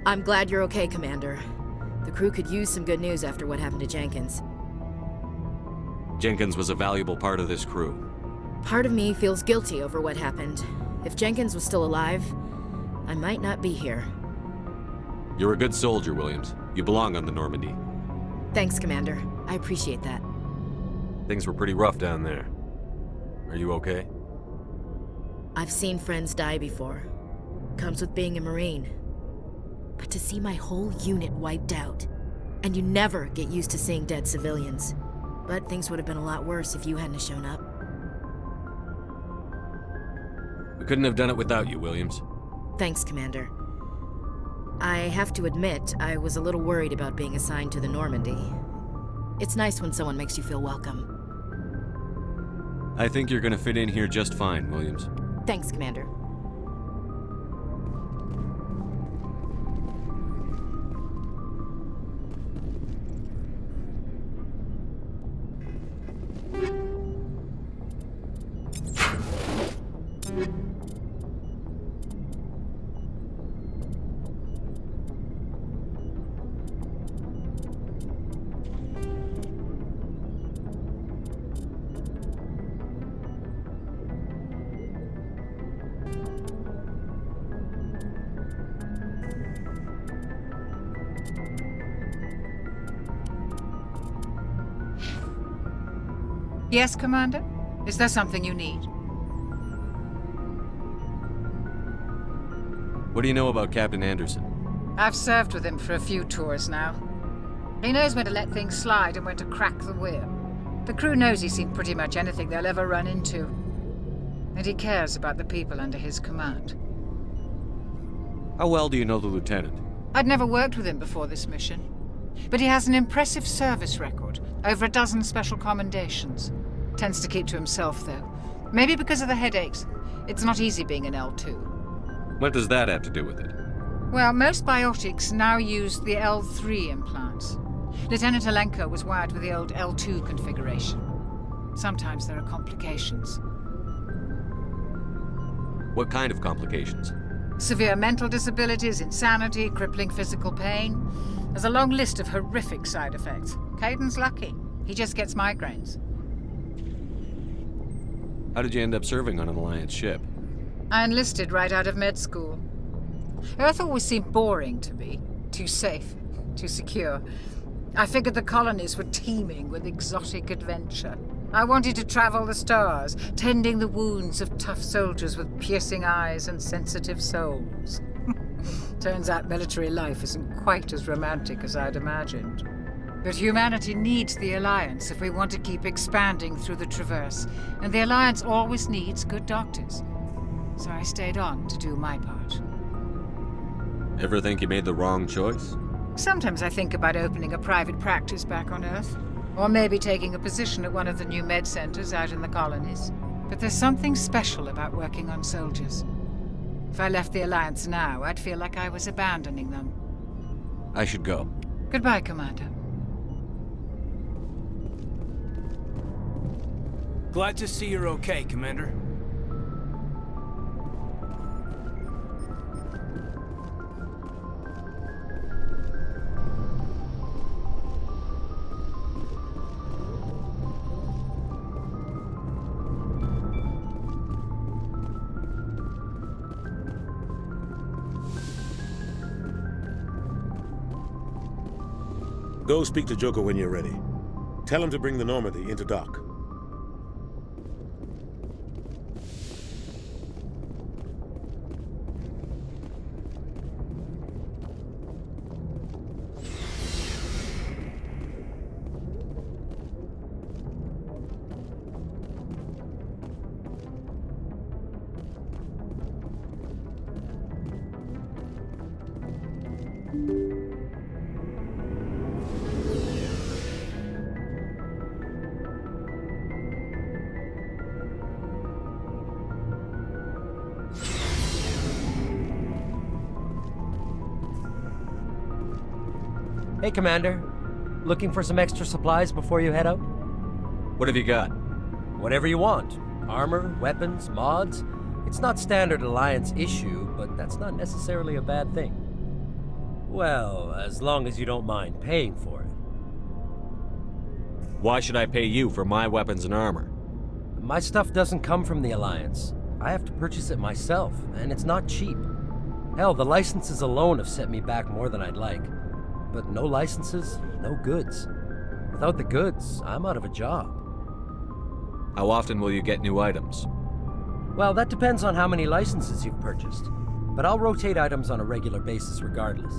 I'm glad you're okay, Commander. The crew could use some good news after what happened to Jenkins. Jenkins was a valuable part of this crew. Part of me feels guilty over what happened. If Jenkins was still alive, I might not be here. You're a good soldier, Williams. You belong on the Normandy. Thanks, Commander. I appreciate that. Things were pretty rough down there. Are you okay? I've seen friends die before. Comes with being a Marine. But to see my whole unit wiped out, and you never get used to seeing dead civilians. But things would have been a lot worse if you hadn't shown up. We couldn't have done it without you, Williams. Thanks, Commander. I have to admit, I was a little worried about being assigned to the Normandy. It's nice when someone makes you feel welcome. I think you're gonna fit in here just fine, Williams. Thanks, Commander. Yes, Commander? Is there something you need? What do you know about Captain Anderson? I've served with him for a few tours now. He knows when to let things slide and when to crack the whip. The crew knows he's seen pretty much anything they'll ever run into. And he cares about the people under his command. How well do you know the lieutenant? I'd never worked with him before this mission. But he has an impressive service record, over a dozen special commendations. Tends to keep to himself, though. Maybe because of the headaches. It's not easy being an L2. What does that have to do with it? Well, most biotics now use the L3 implants. Lieutenant Alenko was wired with the old L2 configuration. Sometimes there are complications. What kind of complications? Severe mental disabilities, insanity, crippling physical pain. There's a long list of horrific side effects. Caden's lucky. He just gets migraines. How did you end up serving on an Alliance ship? I enlisted right out of med school. Earth always seemed boring to me. Too safe, too secure. I figured the colonies were teeming with exotic adventure. I wanted to travel the stars, tending the wounds of tough soldiers with piercing eyes and sensitive souls. Turns out military life isn't quite as romantic as I'd imagined. But humanity needs the Alliance if we want to keep expanding through the Traverse, and the Alliance always needs good doctors. So I stayed on to do my part. Ever think you made the wrong choice? Sometimes I think about opening a private practice back on Earth, or maybe taking a position at one of the new med centers out in the colonies. But there's something special about working on soldiers. If I left the Alliance now, I'd feel like I was abandoning them. I should go. Goodbye, Commander. Glad to see you're okay, Commander. Go speak to Joker when you're ready. Tell him to bring the Normandy into dock. Hey, Commander. Looking for some extra supplies before you head out? What have you got? Whatever you want. Armor, weapons, mods. It's not standard Alliance issue, but that's not necessarily a bad thing. Well, as long as you don't mind paying for it. Why should I pay you for my weapons and armor? My stuff doesn't come from the Alliance. I have to purchase it myself, and it's not cheap. Hell, the licenses alone have set me back more than I'd like. But no licenses, no goods. Without the goods, I'm out of a job. How often will you get new items? Well, that depends on how many licenses you've purchased. But I'll rotate items on a regular basis regardless.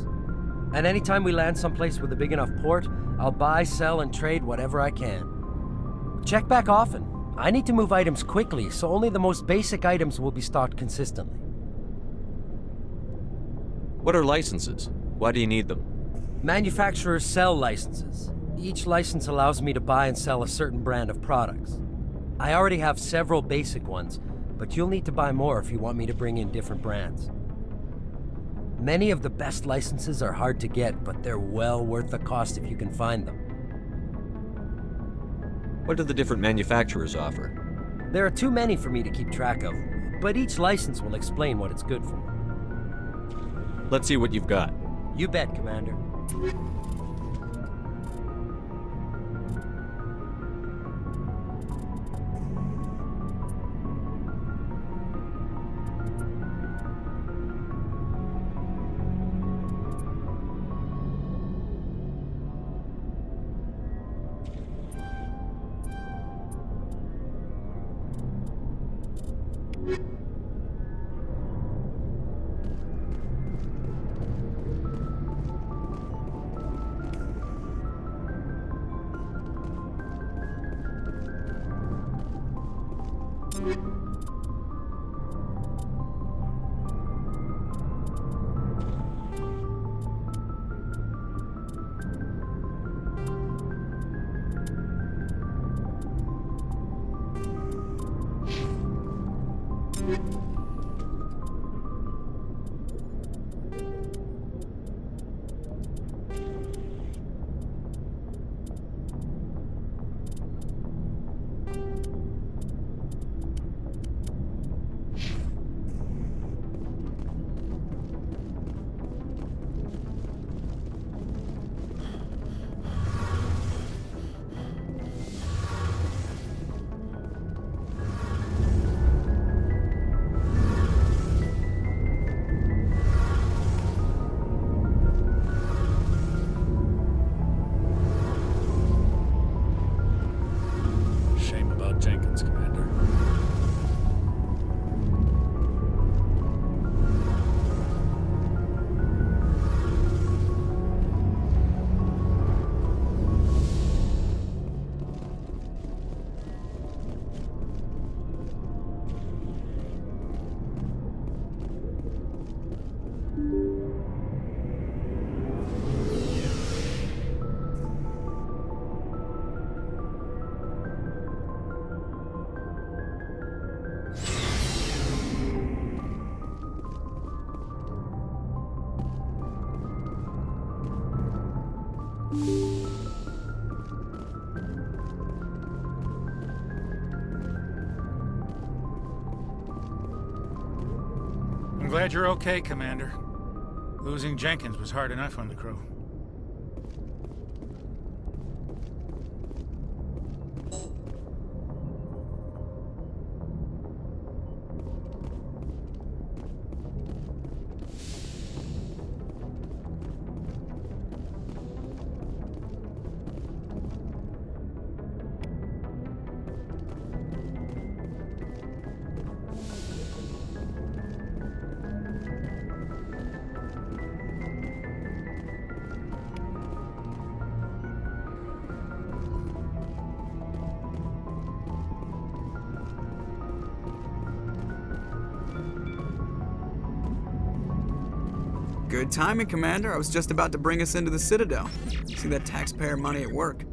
And anytime we land someplace with a big enough port, I'll buy, sell, and trade whatever I can. Check back often. I need to move items quickly, so only the most basic items will be stocked consistently. What are licenses? Why do you need them? Manufacturers sell licenses. Each license allows me to buy and sell a certain brand of products. I already have several basic ones, but you'll need to buy more if you want me to bring in different brands. Many of the best licenses are hard to get, but they're well worth the cost if you can find them. What do the different manufacturers offer? There are too many for me to keep track of, but each license will explain what it's good for. Let's see what you've got. You bet, Commander. Shame about Jenkins, Commander. I'm glad you're okay, Commander. Losing Jenkins was hard enough on the crew. Good timing, Commander. I was just about to bring us into the Citadel. See that taxpayer money at work.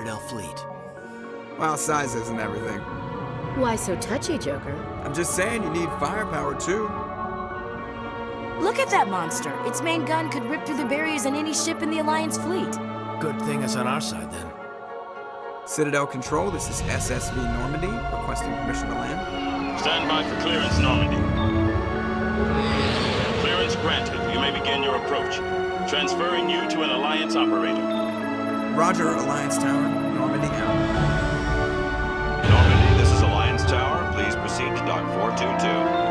Citadel fleet. Well, size isn't everything. Why so touchy, Joker? I'm just saying you need firepower too. Look at that monster. Its main gun could rip through the barriers in any ship in the Alliance fleet. Good thing it's on our side, then. Citadel Control, this is SSV Normandy, requesting permission to land. Stand by for clearance, Normandy. Clearance granted. You may begin your approach. Transferring you to an Alliance operator. Roger, Alliance Tower. Normandy out. Normandy, this is Alliance Tower. Please proceed to Dock 422.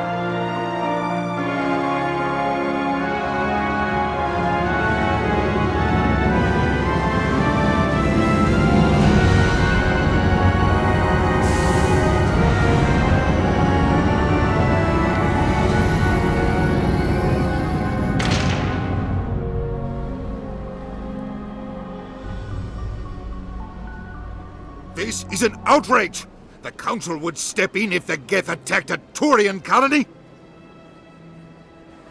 This is an outrage! The Council would step in if the Geth attacked a Turian colony?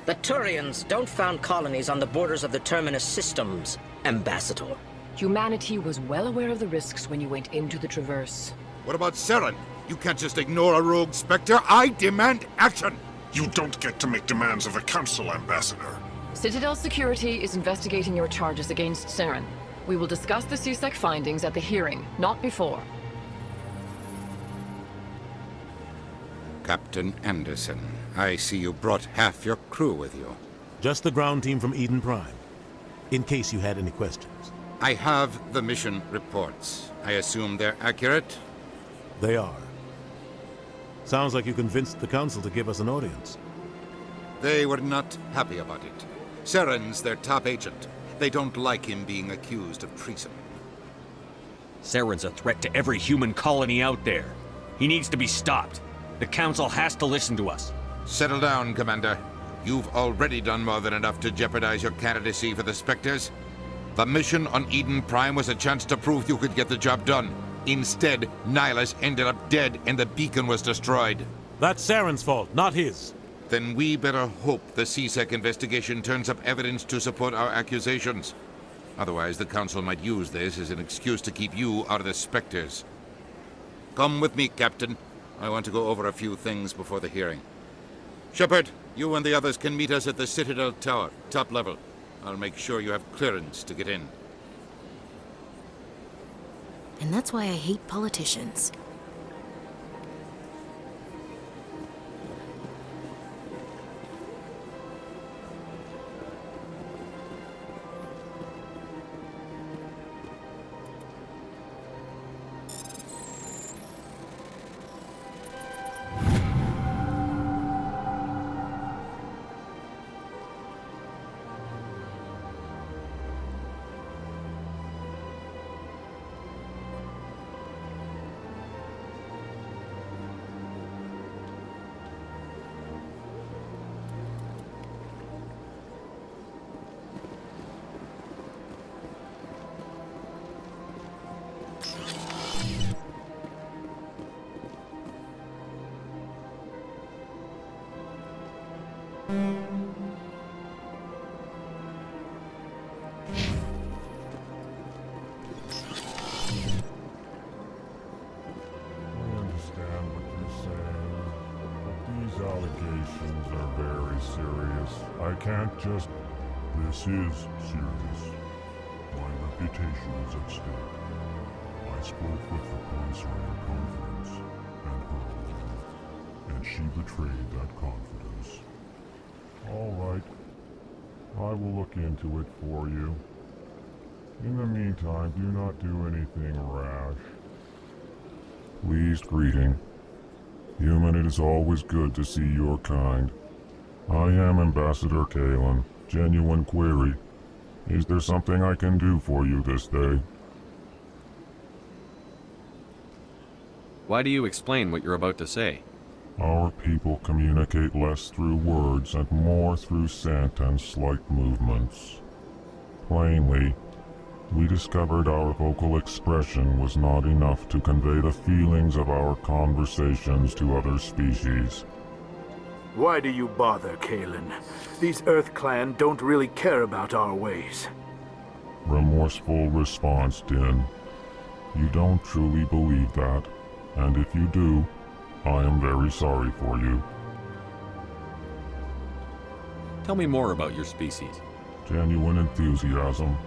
The Turians don't found colonies on the borders of the Terminus systems, Ambassador. Humanity was well aware of the risks when you went into the Traverse. What about Saren? You can't just ignore a rogue Spectre. I demand action! You don't get to make demands of the Council, Ambassador. Citadel Security is investigating your charges against Saren. We will discuss the CSEC findings at the hearing, not before. Captain Anderson, I see you brought half your crew with you. Just the ground team from Eden Prime, in case you had any questions. I have the mission reports. I assume they're accurate? They are. Sounds like you convinced the Council to give us an audience. They were not happy about it. Saren's their top agent. They don't like him being accused of treason. Saren's a threat to every human colony out there. He needs to be stopped. The Council has to listen to us. Settle down, Commander. You've already done more than enough to jeopardize your candidacy for the Spectres. The mission on Eden Prime was a chance to prove you could get the job done. Instead, Nihilus ended up dead and the beacon was destroyed. That's Saren's fault, not his. Then we better hope the CSEC investigation turns up evidence to support our accusations. Otherwise, the Council might use this as an excuse to keep you out of the Spectres. Come with me, Captain. I want to go over a few things before the hearing. Shepard, you and the others can meet us at the Citadel Tower, top level. I'll make sure you have clearance to get in. And that's why I hate politicians. Just, this is serious. My reputation is at stake. I spoke with the Consular Confidence and her alone, and she betrayed that confidence. All right. I will look into it for you. In the meantime, do not do anything rash. Pleased greeting. Human, it is always good to see your kind. I am Ambassador Kalen. Genuine query. Is there something I can do for you this day? Why do you explain what you're about to say? Our people communicate less through words and more through scent and slight movements. Plainly, we discovered our vocal expression was not enough to convey the feelings of our conversations to other species. Why do you bother, Kalen? These Earth Clan don't really care about our ways. Remorseful response, Din. You don't truly believe that, and if you do, I am very sorry for you. Tell me more about your species. Genuine enthusiasm.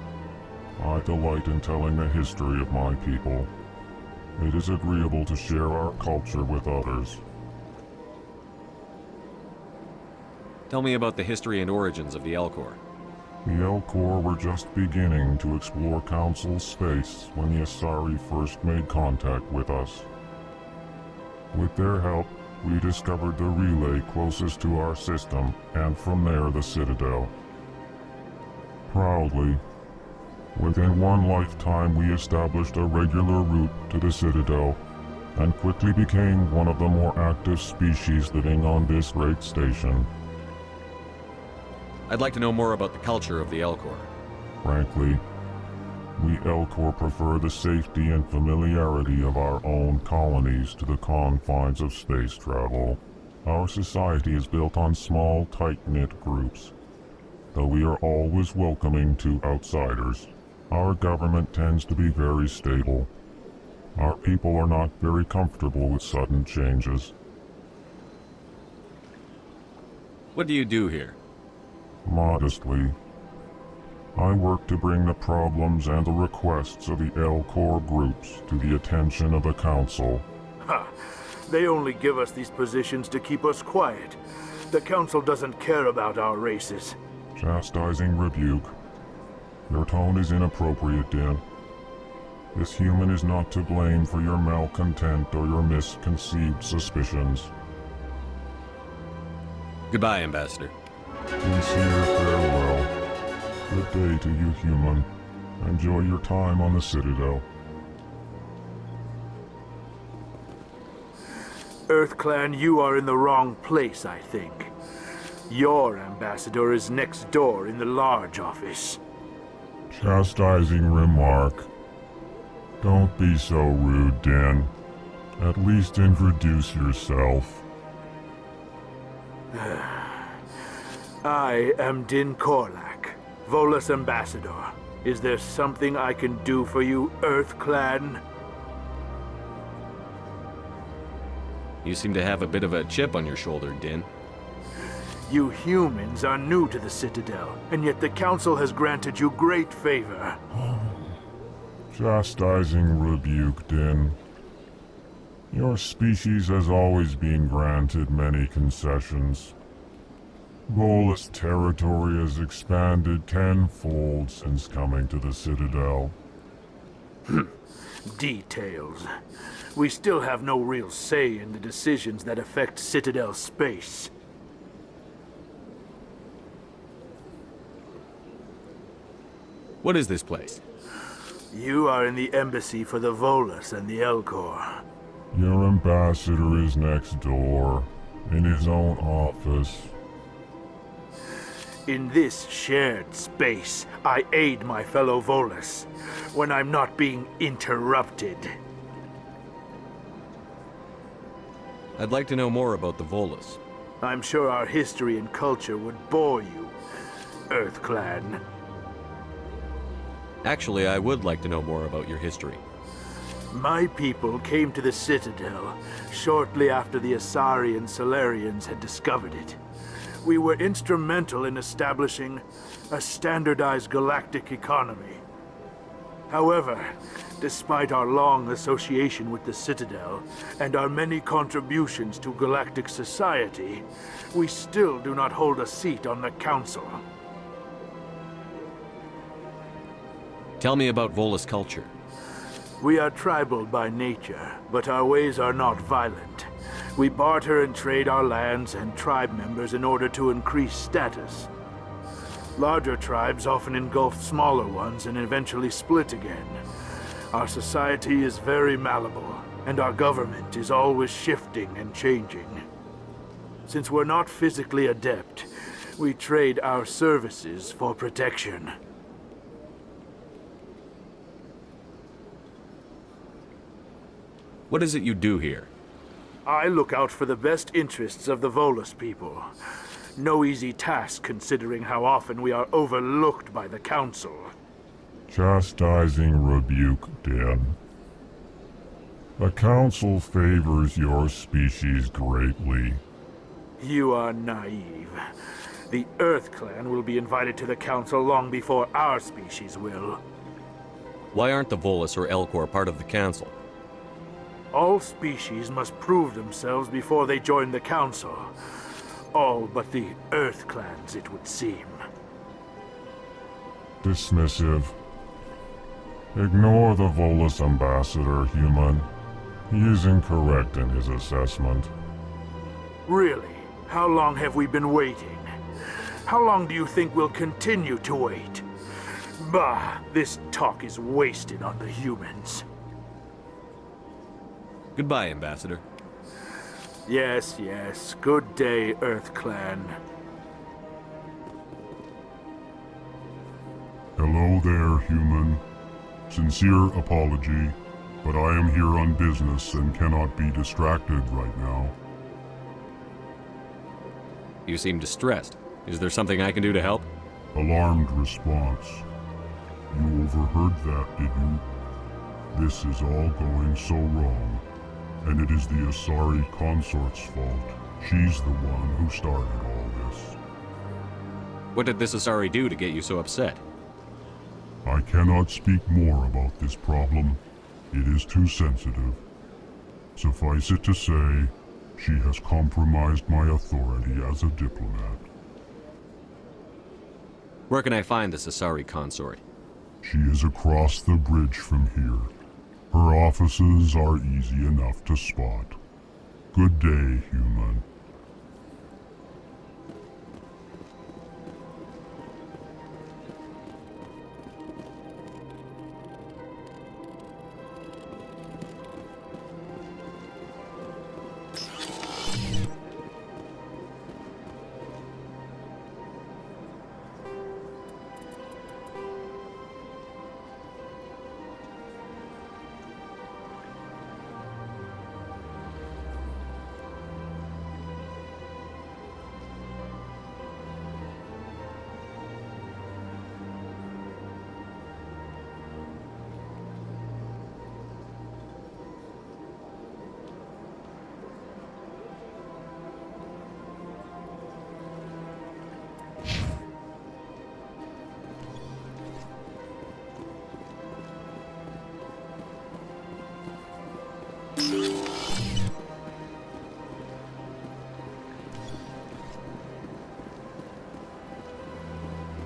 I delight in telling the history of my people. It is agreeable to share our culture with others. Tell me about the history and origins of the Elcor. The Elcor were just beginning to explore Council space when the Asari first made contact with us. With their help, we discovered the relay closest to our system, and from there the Citadel. Proudly, within one lifetime we established a regular route to the Citadel, and quickly became one of the more active species living on this great station. I'd like to know more about the culture of the Elcor. Frankly, we Elcor prefer the safety and familiarity of our own colonies to the confines of space travel. Our society is built on small, tight-knit groups, though we are always welcoming to outsiders. Our government tends to be very stable. Our people are not very comfortable with sudden changes. What do you do here? Modestly, I work to bring the problems and the requests of the Elcor groups to the attention of the Council. Ha! They only give us these positions to keep us quiet. The Council doesn't care about our races. Chastising rebuke. Your tone is inappropriate, Din. This human is not to blame for your malcontent or your misconceived suspicions. Goodbye, Ambassador. Sincere farewell. Good day to you, human. Enjoy your time on the Citadel. EarthClan, you are in the wrong place, I think. Your ambassador is next door in the large office. Chastising remark. Don't be so rude, Din. At least introduce yourself. I am Din Korlak, Volus Ambassador. Is there something I can do for you, EarthClan? You seem to have a bit of a chip on your shoulder, Din. You humans are new to the Citadel, and yet the Council has granted you great favor. Chastising rebuke, Din. Your species has always been granted many concessions. Volus territory has expanded tenfold since coming to the Citadel. Details. We still have no real say in the decisions that affect Citadel space. What is this place? You are in the embassy for the Volus and the Elcor. Your ambassador is next door, in his own office. In this shared space, I aid my fellow Volus when I'm not being interrupted. I'd like to know more about the Volus. I'm sure our history and culture would bore you, EarthClan. Actually, I would like to know more about your history. My people came to the Citadel shortly after the Asari and Salarians had discovered it. We were instrumental in establishing a standardized galactic economy. However, despite our long association with the Citadel and our many contributions to galactic society, we still do not hold a seat on the Council. Tell me about Volus culture. We are tribal by nature, but our ways are not violent. We barter and trade our lands and tribe members in order to increase status. Larger tribes often engulf smaller ones and eventually split again. Our society is very malleable, and our government is always shifting and changing. Since we're not physically adept, we trade our services for protection. What is it you do here? I look out for the best interests of the Volus people. No easy task considering how often we are overlooked by the Council. Chastising rebuke, Din. The Council favors your species greatly. You are naive. The Earth Clan will be invited to the Council long before our species will. Why aren't the Volus or Elcor part of the Council? All species must prove themselves before they join the Council. All but the Earth Clans, it would seem. Dismissive. Ignore the Volus ambassador, human. He is incorrect in his assessment. Really? How long have we been waiting? How long do you think we'll continue to wait? Bah, this talk is wasted on the humans. Goodbye, Ambassador. Yes, yes. Good day, Earth Clan. Hello there, human. Sincere apology, but I am here on business and cannot be distracted right now. You seem distressed. Is there something I can do to help? Alarmed response. You overheard that, did you? This is all going so wrong, and it is the Asari consort's fault. She's the one who started all this. What did this Asari do to get you so upset? I cannot speak more about this problem. It is too sensitive. Suffice it to say, she has compromised my authority as a diplomat. Where can I find this Asari consort? She is across the bridge from here. Her offices are easy enough to spot. Good day, human.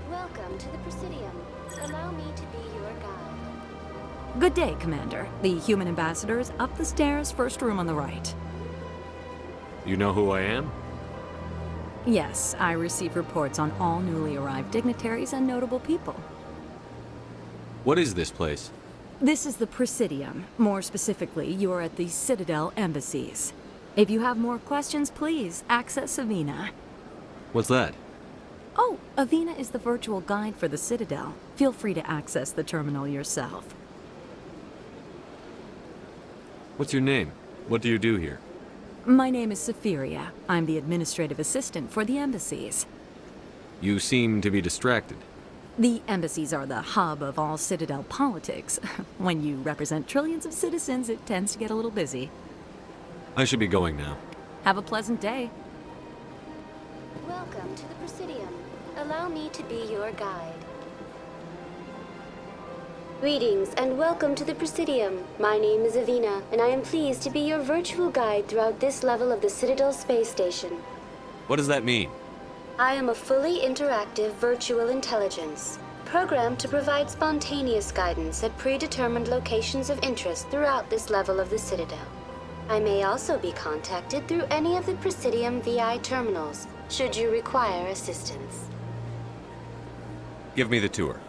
Welcome to the Presidium. Allow me to be your guide. Good day, Commander. The human ambassador is up the stairs, first room on the right. You know who I am? Yes, I receive reports on all newly arrived dignitaries and notable people. What is this place? This is the Presidium. More specifically, you are at the Citadel embassies. If you have more questions, please access Avina. What's that? Oh, Avina is the virtual guide for the Citadel. Feel free to access the terminal yourself. What's your name? What do you do here? My name is Safiria. I'm the administrative assistant for the embassies. You seem to be distracted. The embassies are the hub of all Citadel politics. When you represent trillions of citizens, it tends to get a little busy. I should be going now. Have a pleasant day. Welcome to the Presidium. Allow me to be your guide. Greetings and welcome to the Presidium. My name is Avina, and I am pleased to be your virtual guide throughout this level of the Citadel space station. What does that mean? I am a fully interactive virtual intelligence, programmed to provide spontaneous guidance at predetermined locations of interest throughout this level of the Citadel. I may also be contacted through any of the Presidium VI terminals, should you require assistance. Give me the tour.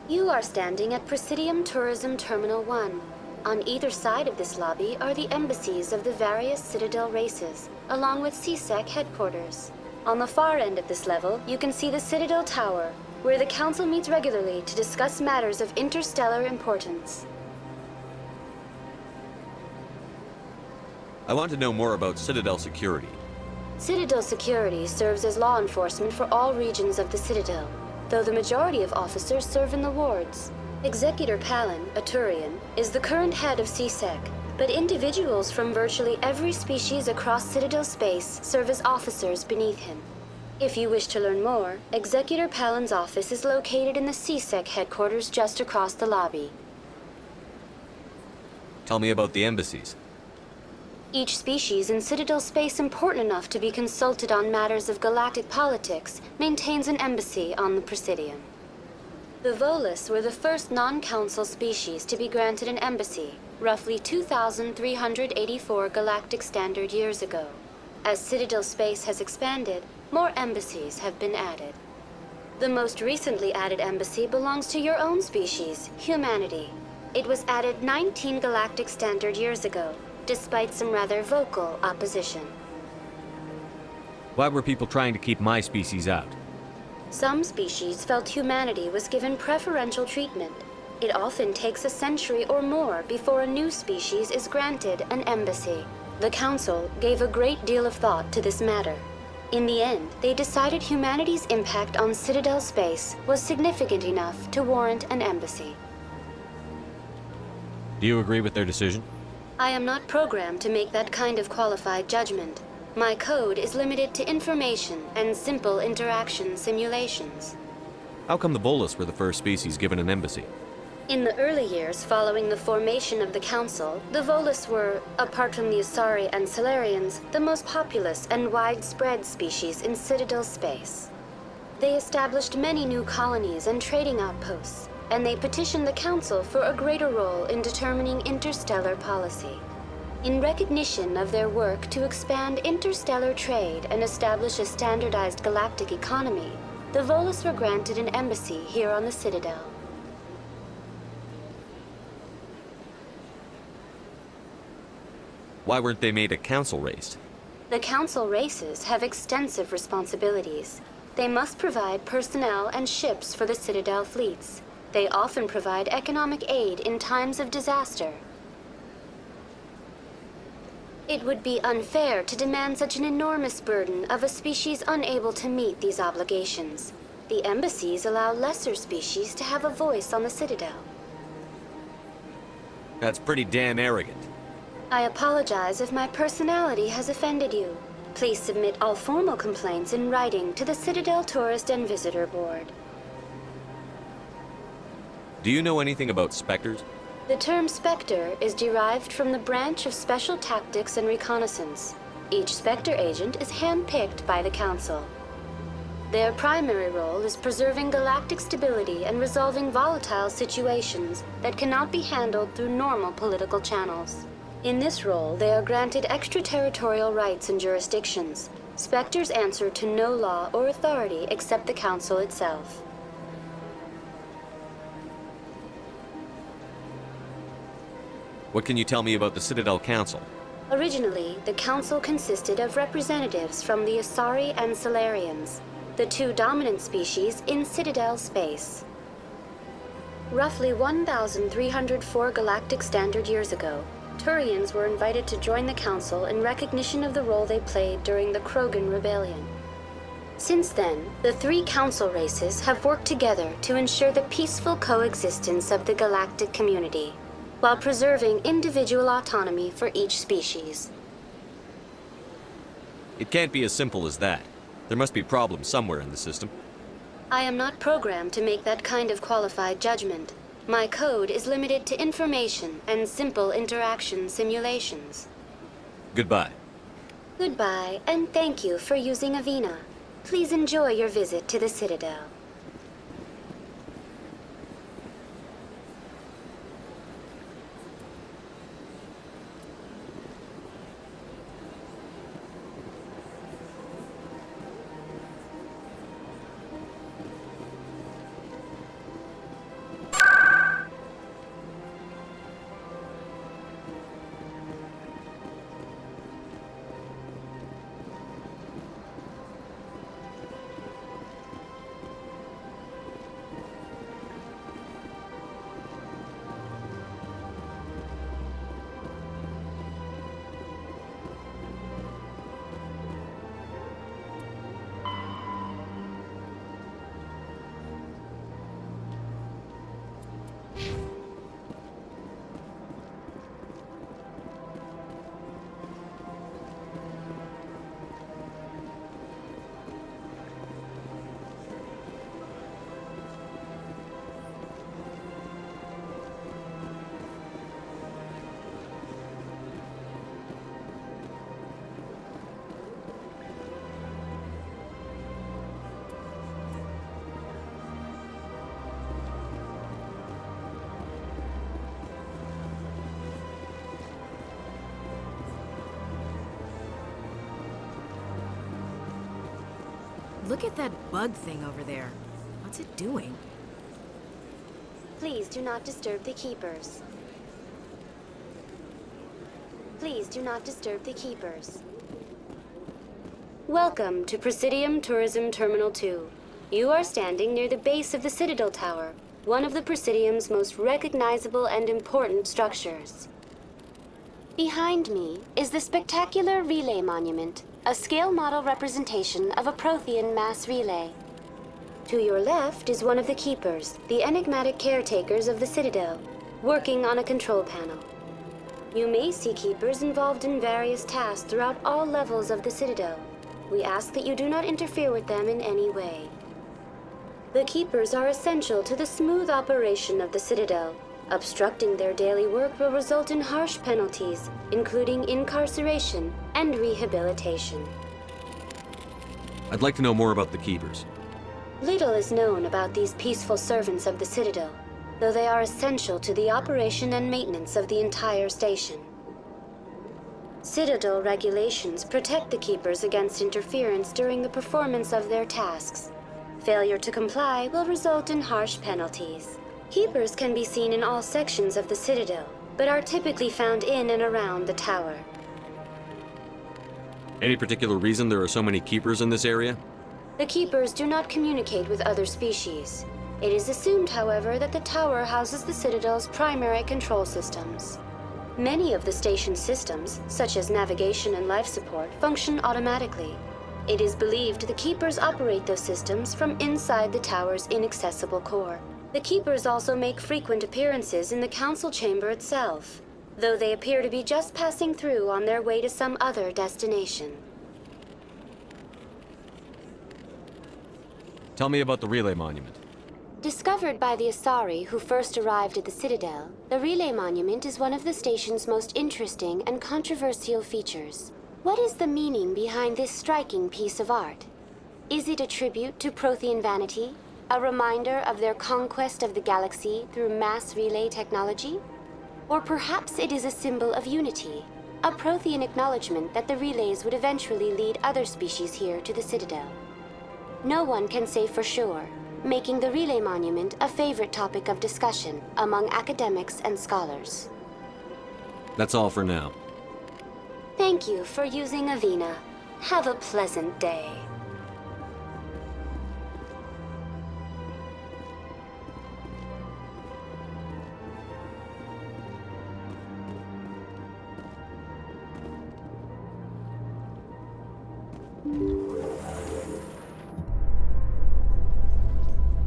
You are standing at Presidium Tourism Terminal 1. On either side of this lobby are the embassies of the various Citadel races, along with CSEC headquarters. On the far end of this level, you can see the Citadel Tower, where the Council meets regularly to discuss matters of interstellar importance. I want to know more about Citadel security. Citadel security serves as law enforcement for all regions of the Citadel, though the majority of officers serve in the wards. Executor Palin, a Turian, is the current head of CSEC. but individuals from virtually every species across Citadel space serve as officers beneath him. If you wish to learn more, Executor Palin's office is located in the CSEC headquarters just across the lobby. Tell me about the embassies. Each species in Citadel space important enough to be consulted on matters of galactic politics maintains an embassy on the Presidium. The Volus were the first non-council species to be granted an embassy, roughly 2,384 galactic standard years ago. As Citadel space has expanded, more embassies have been added. The most recently added embassy belongs to your own species, humanity. It was added 19 galactic standard years ago, despite some rather vocal opposition. Why were people trying to keep my species out? Some species felt humanity was given preferential treatment. It often takes a century or more before a new species is granted an embassy. The Council gave a great deal of thought to this matter. In the end, they decided humanity's impact on Citadel space was significant enough to warrant an embassy. Do you agree with their decision? I am not programmed to make that kind of qualified judgment. My code is limited to information and simple interaction simulations. How come the Volus were the first species given an embassy? In the early years following the formation of the Council, the Volus were, apart from the Asari and Salarians, the most populous and widespread species in Citadel space. They established many new colonies and trading outposts, and they petitioned the Council for a greater role in determining interstellar policy. In recognition of their work to expand interstellar trade and establish a standardized galactic economy, the Volus were granted an embassy here on the Citadel. Why weren't they made a council race? The Council races have extensive responsibilities. They must provide personnel and ships for the Citadel fleets. They often provide economic aid in times of disaster. It would be unfair to demand such an enormous burden of a species unable to meet these obligations. The embassies allow lesser species to have a voice on the Citadel. That's pretty damn arrogant. I apologize if my personality has offended you. Please submit all formal complaints in writing to the Citadel Tourist and Visitor Board. Do you know anything about specters? The term Spectre is derived from the branch of Special Tactics and Reconnaissance. Each Spectre agent is handpicked by the Council. Their primary role is preserving galactic stability and resolving volatile situations that cannot be handled through normal political channels. In this role, they are granted extraterritorial rights and jurisdictions. Spectres answer to no law or authority except the Council itself. What can you tell me about the Citadel Council? Originally, the Council consisted of representatives from the Asari and Salarians, the two dominant species in Citadel space. Roughly 1,304 galactic standard years ago, Turians were invited to join the Council in recognition of the role they played during the Krogan Rebellion. Since then, the three Council races have worked together to ensure the peaceful coexistence of the galactic community, while preserving individual autonomy for each species. It can't be as simple as that. There must be problems somewhere in the system. I am not programmed to make that kind of qualified judgment. My code is limited to information and simple interaction simulations. Goodbye. Goodbye, and thank you for using Avina. Please enjoy your visit to the Citadel. Look at that bug thing over there. What's it doing? Please do not disturb the Keepers. Please do not disturb the Keepers. Welcome to Presidium Tourism Terminal 2. You are standing near the base of the Citadel Tower, one of the Presidium's most recognizable and important structures. Behind me is the spectacular Relay Monument, a scale model representation of a Prothean mass relay. To your left is one of the Keepers, the enigmatic caretakers of the Citadel, working on a control panel. You may see Keepers involved in various tasks throughout all levels of the Citadel. We ask that you do not interfere with them in any way. The Keepers are essential to the smooth operation of the Citadel. Obstructing their daily work will result in harsh penalties, including incarceration and rehabilitation. I'd like to know more about the Keepers. Little is known about these peaceful servants of the Citadel, though they are essential to the operation and maintenance of the entire station. Citadel regulations protect the Keepers against interference during the performance of their tasks. Failure to comply will result in harsh penalties. Keepers can be seen in all sections of the Citadel, but are typically found in and around the tower. Any particular reason there are so many Keepers in this area? The Keepers do not communicate with other species. It is assumed, however, that the tower houses the Citadel's primary control systems. Many of the station's systems, such as navigation and life support, function automatically. It is believed the Keepers operate those systems from inside the tower's inaccessible core. The Keepers also make frequent appearances in the council chamber itself, though they appear to be just passing through on their way to some other destination. Tell me about the Relay Monument. Discovered by the Asari who first arrived at the Citadel, the Relay Monument is one of the station's most interesting and controversial features. What is the meaning behind this striking piece of art? Is it a tribute to Prothean vanity? A reminder of their conquest of the galaxy through mass relay technology? Or perhaps it is a symbol of unity, a Prothean acknowledgement that the relays would eventually lead other species here to the Citadel. No one can say for sure, making the Relay Monument a favorite topic of discussion among academics and scholars. That's all for now. Thank you for using Avina. Have a pleasant day.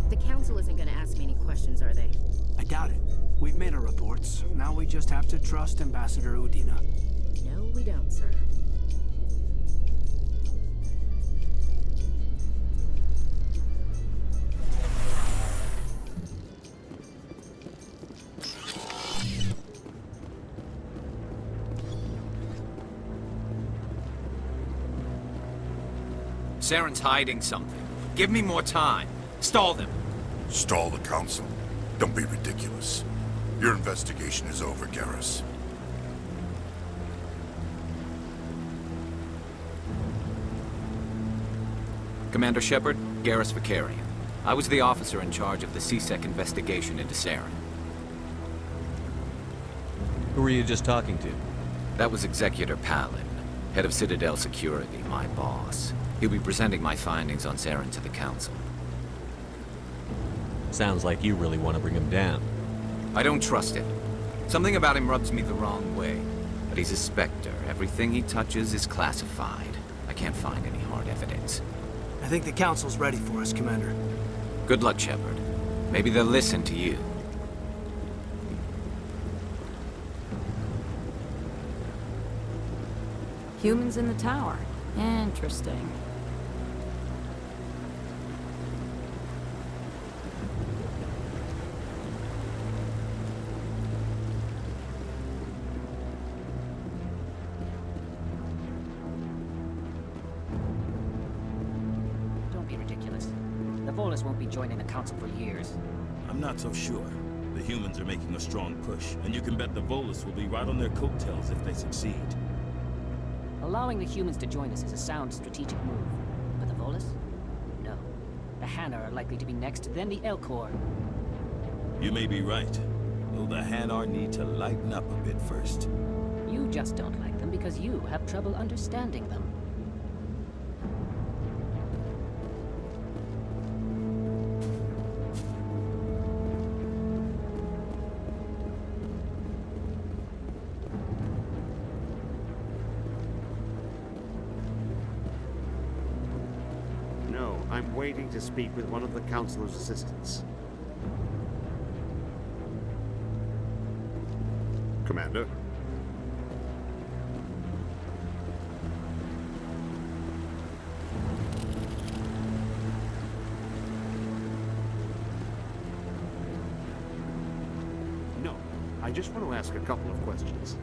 The council isn't gonna ask me any questions, are they? I doubt it. We've made our reports. Now we just have to trust Ambassador Udina. No, we don't, sir. Saren's hiding something. Give me more time. Stall them. Stall the council? Don't be ridiculous. Your investigation is over, Garrus. Commander Shepard, Garrus Vakarian. I was the officer in charge of the C-Sec investigation into Saren. Who were you just talking to? That was Executor Palin, head of Citadel Security, my boss. He'll be presenting my findings on Saren to the Council. Sounds like you really want to bring him down. I don't trust him. Something about him rubs me the wrong way. But he's a Spectre. Everything he touches is classified. I can't find any hard evidence. I think the council's ready for us, Commander. Good luck, Shepard. Maybe they'll listen to you. Humans in the tower. Interesting. Don't be ridiculous. The Volus won't be joining the Council for years. I'm not so sure. The humans are making a strong push, and you can bet the Volus will be right on their coattails if they succeed. Allowing the humans to join us is a sound strategic move. But the Volus? The Hanar are likely to be next, then the Elcor. You may be right, though the Hanar need to lighten up a bit first. You just don't like them because you have trouble understanding them. No, I'm waiting to speak with one of the Councilor's assistants. Commander? No, I just want to ask a couple of questions.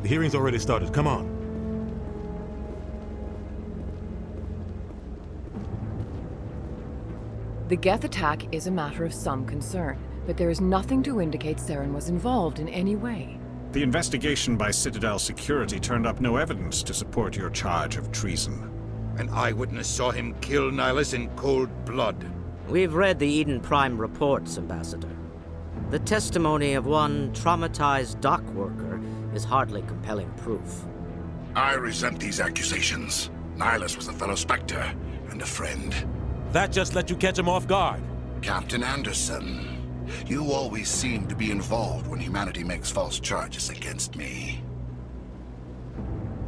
The hearing's already started. Come on. The Geth attack is a matter of some concern, but there is nothing to indicate Saren was involved in any way. The investigation by Citadel Security turned up no evidence to support your charge of treason. An eyewitness saw him kill Nihilus in cold blood. We've read the Eden Prime reports, Ambassador. The testimony of one traumatized dock worker is hardly compelling proof. I resent these accusations. Nihilus was a fellow Spectre and a friend. That just let you catch him off guard. Captain Anderson, you always seem to be involved when humanity makes false charges against me.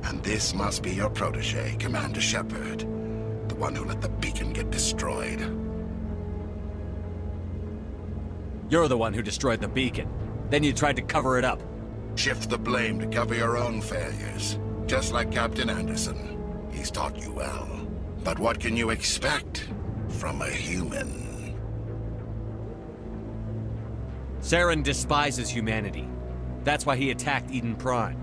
And this must be your protege, Commander Shepard, the one who let the beacon get destroyed. You're the one who destroyed the beacon. Then you tried to cover it up. Shift the blame to cover your own failures. Just like Captain Anderson. He's taught you well. But what can you expect from a human? Saren despises humanity. That's why he attacked Eden Prime.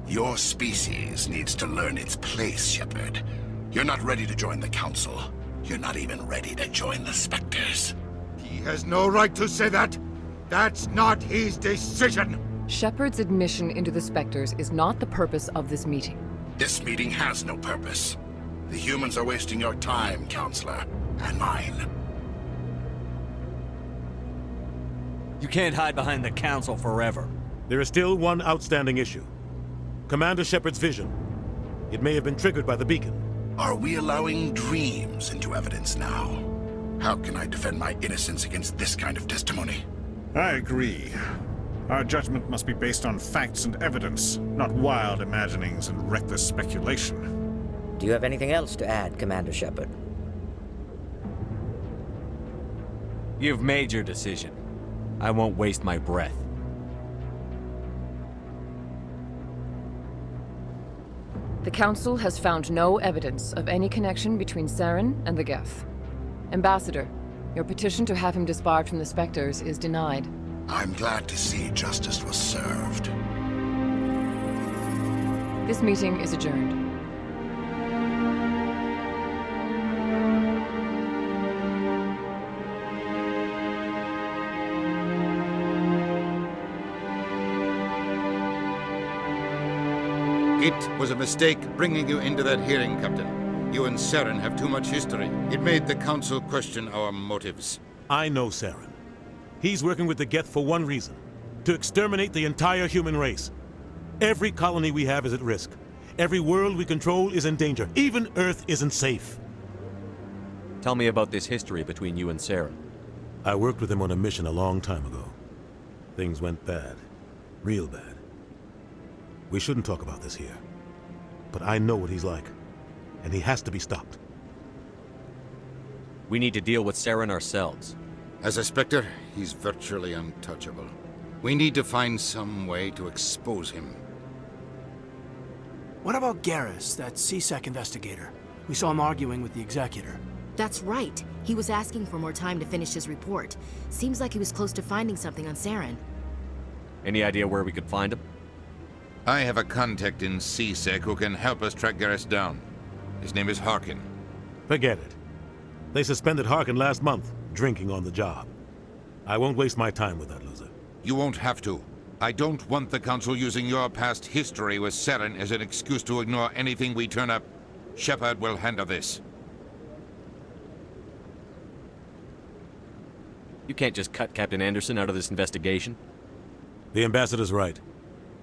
Your species needs to learn its place, Shepard. You're not ready to join the Council. You're not even ready to join the Spectres. He has no right to say that. That's not his decision. Shepard's admission into the Spectres is not the purpose of this meeting. This meeting has no purpose. The humans are wasting your time, Counselor, and mine. You can't hide behind the Council forever. There is still one outstanding issue. Commander Shepard's vision. It may have been triggered by the beacon. Are we allowing dreams into evidence now? How can I defend my innocence against this kind of testimony? I agree. Our judgment must be based on facts and evidence, not wild imaginings and reckless speculation. Do you have anything else to add, Commander Shepard? You've made your decision. I won't waste my breath. The Council has found no evidence of any connection between Saren and the Geth. Ambassador, your petition to have him disbarred from the Spectres is denied. I'm glad to see justice was served. This meeting is adjourned. It was a mistake bringing you into that hearing, Captain. You and Saren have too much history. It made the Council question our motives. I know Saren. He's working with the Geth for one reason. To exterminate the entire human race. Every colony we have is at risk. Every world we control is in danger. Even Earth isn't safe. Tell me about this history between you and Saren. I worked with him on a mission a long time ago. Things went bad. Real bad. We shouldn't talk about this here. But I know what he's like. And he has to be stopped. We need to deal with Saren ourselves. As a Spectre, he's virtually untouchable. We need to find some way to expose him. What about Garrus, that C-Sec investigator? We saw him arguing with the Executor. That's right. He was asking for more time to finish his report. Seems like he was close to finding something on Saren. Any idea where we could find him? I have a contact in CSEC who can help us track Garrus down. His name is Harkin. Forget it. They suspended Harkin last month, drinking on the job. I won't waste my time with that loser. You won't have to. I don't want the Council using your past history with Saren as an excuse to ignore anything we turn up. Shepard will handle this. You can't just cut Captain Anderson out of this investigation. The Ambassador's right.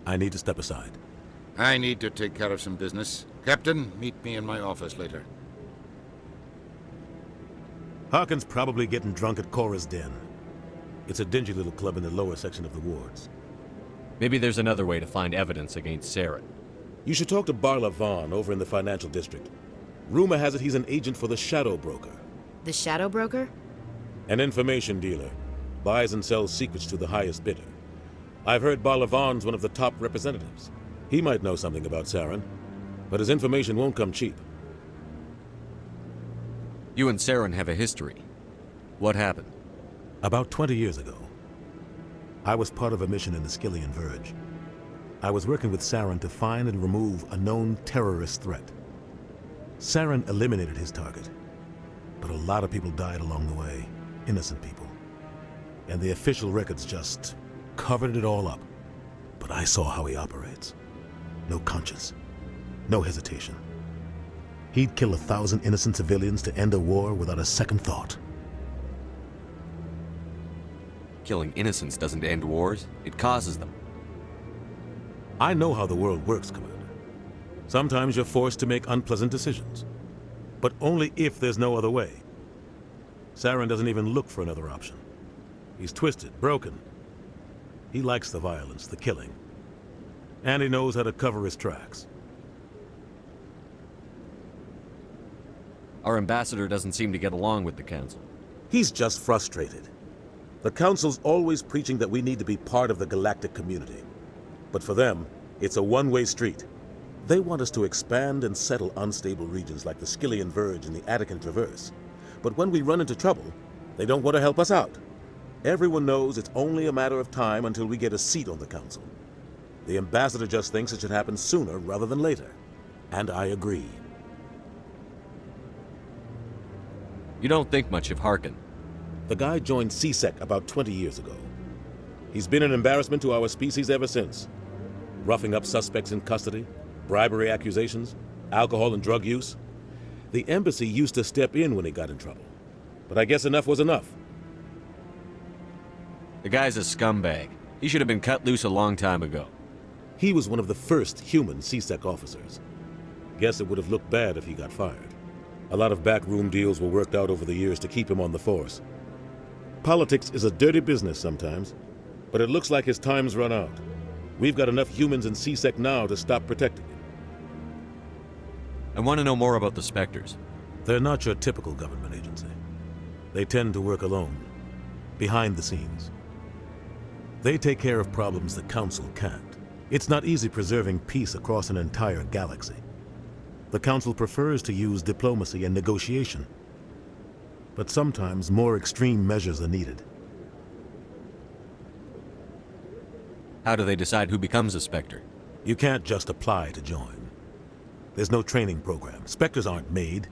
I need to step aside. I need to take care of some business. Captain, meet me in my office later. Harkin's probably getting drunk at Cora's Den. It's a dingy little club in the lower section of the wards. Maybe there's another way to find evidence against Saren. You should talk to Barla Vaughn over in the financial district. Rumor has it he's an agent for the Shadow Broker. The Shadow Broker? An information dealer. Buys and sells secrets to the highest bidder. I've heard Barla Vaughn's one of the top representatives. He might know something about Saren, but his information won't come cheap. You and Saren have a history. What happened? About 20 years ago, I was part of a mission in the Skillian Verge. I was working with Saren to find and remove a known terrorist threat. Saren eliminated his target, but a lot of people died along the way, innocent people. And the official records just covered it all up. But I saw how he operates. No conscience, no hesitation. He'd kill 1,000 innocent civilians to end a war without a second thought. Killing innocents doesn't end wars, it causes them. I know how the world works, Commander. Sometimes you're forced to make unpleasant decisions, but only if there's no other way. Saren doesn't even look for another option. He's twisted, broken. He likes the violence, the killing. And he knows how to cover his tracks. Our ambassador doesn't seem to get along with the Council. He's just frustrated. The Council's always preaching that we need to be part of the galactic community. But for them, it's a one-way street. They want us to expand and settle unstable regions like the Skillian Verge and the Attican Traverse. But when we run into trouble, they don't want to help us out. Everyone knows it's only a matter of time until we get a seat on the Council. The Ambassador just thinks it should happen sooner rather than later. And I agree. You don't think much of Harkin. The guy joined CSEC about 20 years ago. He's been an embarrassment to our species ever since. Roughing up suspects in custody, bribery accusations, alcohol and drug use. The embassy used to step in when he got in trouble. But I guess enough was enough. The guy's a scumbag. He should have been cut loose a long time ago. He was one of the first human CSEC officers. Guess it would have looked bad if he got fired. A lot of backroom deals were worked out over the years to keep him on the force. Politics is a dirty business sometimes, but it looks like his time's run out. We've got enough humans in CSEC now to stop protecting him. I want to know more about the Spectres. They're not your typical government agency. They tend to work alone, behind the scenes. They take care of problems the Council can't. It's not easy preserving peace across an entire galaxy. The Council prefers to use diplomacy and negotiation. But sometimes more extreme measures are needed. How do they decide who becomes a Spectre? You can't just apply to join. There's no training program. Spectres aren't made.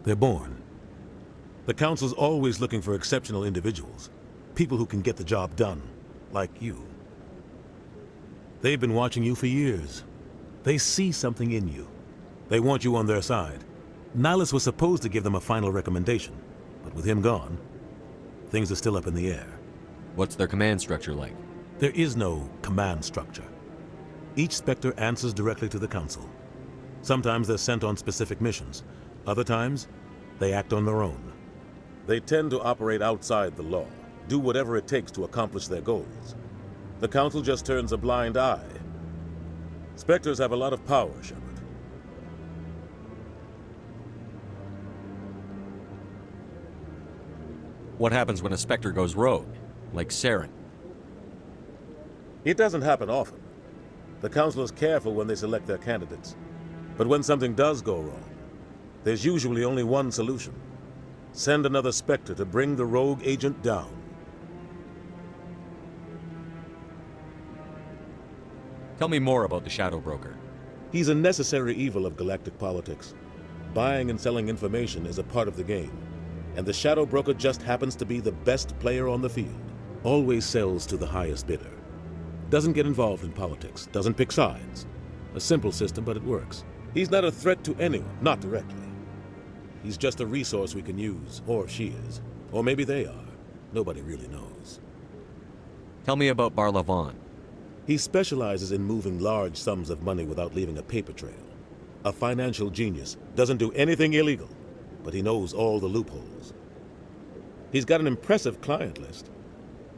They're born. The Council's always looking for exceptional individuals. People who can get the job done, like you. They've been watching you for years. They see something in you. They want you on their side. Nihilus was supposed to give them a final recommendation, but with him gone, things are still up in the air. What's their command structure like? There is no command structure. Each Spectre answers directly to the Council. Sometimes they're sent on specific missions. Other times, they act on their own. They tend to operate outside the law, do whatever it takes to accomplish their goals. The Council just turns a blind eye. Spectres have a lot of power, Shepard. What happens when a Spectre goes rogue, like Saren? It doesn't happen often. The Council is careful when they select their candidates. But when something does go wrong, there's usually only one solution. Send another Spectre to bring the rogue agent down. Tell me more about the Shadow Broker. He's a necessary evil of galactic politics. Buying and selling information is a part of the game, and the Shadow Broker just happens to be the best player on the field. Always sells to the highest bidder. Doesn't get involved in politics, doesn't pick sides. A simple system, but it works. He's not a threat to anyone, not directly. He's just a resource we can use, or she is. Or maybe they are. Nobody really knows. Tell me about Barlavan. He specializes in moving large sums of money without leaving a paper trail. A financial genius, doesn't do anything illegal, but he knows all the loopholes. He's got an impressive client list.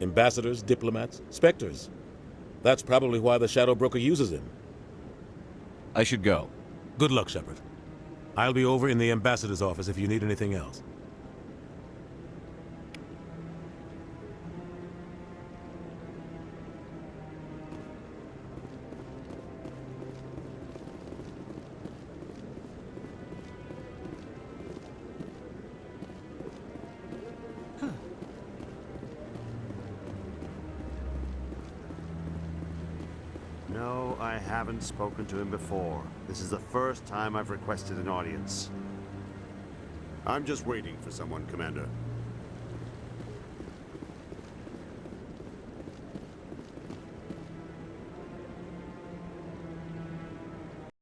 Ambassadors, diplomats, specters. That's probably why the Shadow Broker uses him. I should go. Good luck, Shepard. I'll be over in the ambassador's office if you need anything else. No, I haven't spoken to him before. This is the first time I've requested an audience. I'm just waiting for someone, Commander.